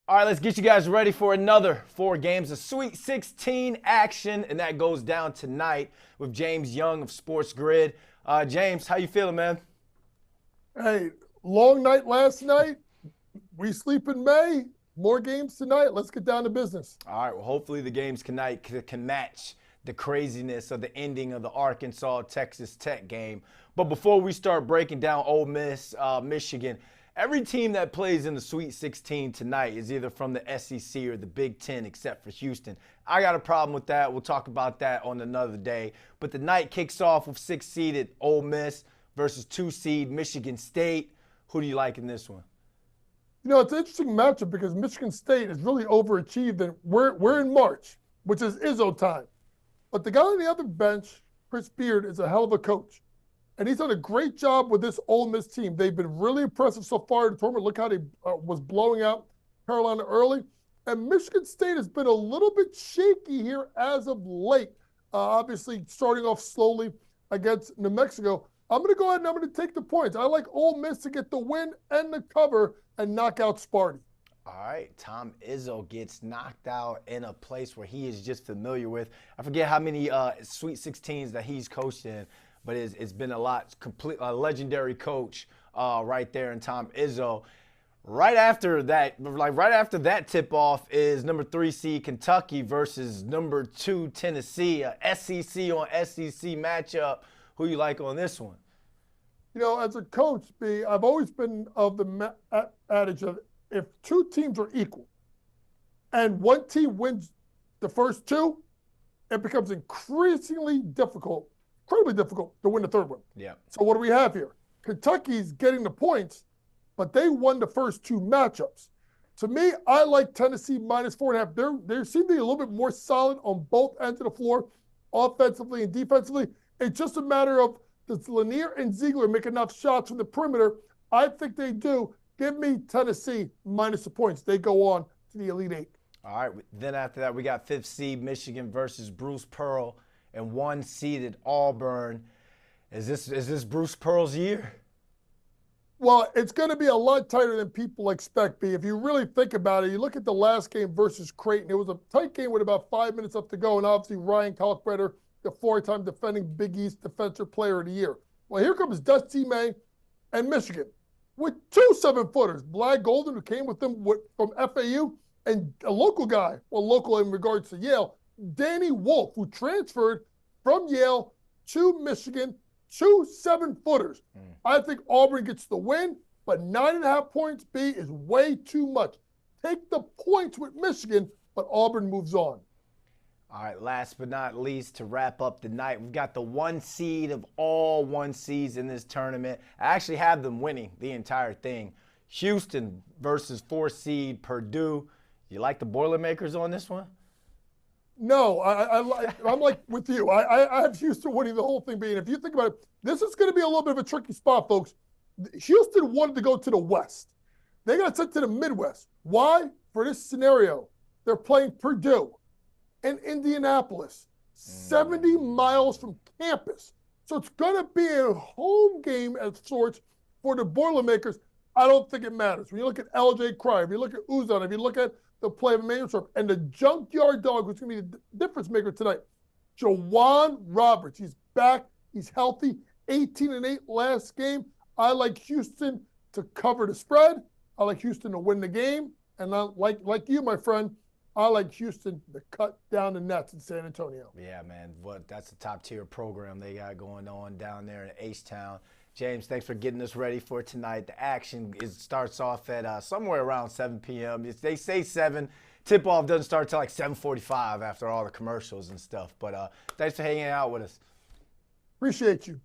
All right, let's get you guys ready for another 4 games of Sweet 16 action, and that goes down tonight with James Young of SportsGrid. James, how you feeling, man? Hey, long night last night. We sleep in May. More games tonight. Let's get down to business. All right, well, hopefully the games tonight can match the craziness of the ending of the Arkansas-Texas Tech game. But before we start breaking down Ole Miss, Michigan, every team that plays in the Sweet 16 tonight is either from the SEC or the Big Ten, except for Houston. I got a problem with that. We'll talk about that on another day. But the night kicks off with 6-seeded Ole Miss versus 2-seed Michigan State. Who do you like in this one? You know, it's an interesting matchup because Michigan State has really overachieved, and we're in March, which is Izzo time. But the guy on the other bench, Chris Beard, is a hell of a coach. And he's done a great job with this Ole Miss team. They've been really impressive so far in the tournament. Look how they was blowing out Carolina early. And Michigan State has been a little bit shaky here as of late. Obviously, starting off slowly against New Mexico. I'm going to go ahead and I'm going to take the points. I like Ole Miss to get the win and the cover and knock out Sparty. All right, Tom Izzo gets knocked out in a place where he is just familiar with. I forget how many Sweet 16s that he's coached in, but it's been a lot. A legendary coach right there in Tom Izzo. Right after that tip-off is number 3 seed Kentucky versus number 2 Tennessee, a SEC on SEC matchup. Who you like on this one? You know, as a coach, B, I've always been of the adage of if two teams are equal and one team wins the first two, it becomes increasingly difficult, incredibly difficult to win the third one. Yeah. So what do we have here? Kentucky's getting the points, but they won the first 2 matchups. To me, I like Tennessee minus 4.5. They seem to be a little bit more solid on both ends of the floor, offensively and defensively. It's just a matter of does Lanier and Ziegler make enough shots from the perimeter? I think they do. Give me Tennessee minus the points. They go on to the Elite Eight. All right. Then after that, we got 5th seed Michigan versus Bruce Pearl and 1-seeded Auburn. Is this Bruce Pearl's year? Well, it's going to be a lot tighter than people expect, B. If you really think about it, you look at the last game versus Creighton. It was a tight game with about 5 minutes left to go, and obviously Ryan Kalkbrenner, the 4-time defending Big East Defensive Player of the Year. Well, here comes Dusty May and Michigan with 2 7-footers. Blad Golden, who came with them from FAU, and a local guy, well, local in regards to Yale, Danny Wolf, who transferred from Yale to Michigan, 2 7-footers. I think Auburn gets the win, but 9.5 points, B, is way too much. Take the points with Michigan, but Auburn moves on. All right, last but not least, to wrap up the night, we've got the 1 seed of all 1 seeds in this tournament. I actually have them winning the entire thing. Houston versus 4 seed Purdue. You like the Boilermakers on this one? No, I'm like with you. I have Houston winning the whole thing. Being, if you think about it, this is going to be a little bit of a tricky spot, folks. Houston wanted to go to the West. They got sent to the Midwest. Why? For this scenario, they're playing Purdue in Indianapolis, 70 miles from campus. So it's going to be a home game of sorts for the Boilermakers. I don't think it matters. When you look at LJ Cryer, if you look at Uzan, if you look at the play of Emmanuel Sharp, and the junkyard dog who's going to be the difference maker tonight, Jawan Roberts. He's back. He's healthy. 18-8 last game. I like Houston to cover the spread. I like Houston to win the game. And I like you, my friend, I like Houston to cut down the nets in San Antonio. Yeah, man. That's a top-tier program they got going on down there in H-Town. James, thanks for getting us ready for tonight. The action starts off at somewhere around 7 p.m. They say 7. Tip-off doesn't start until like 7:45 after all the commercials and stuff. But thanks for hanging out with us. Appreciate you.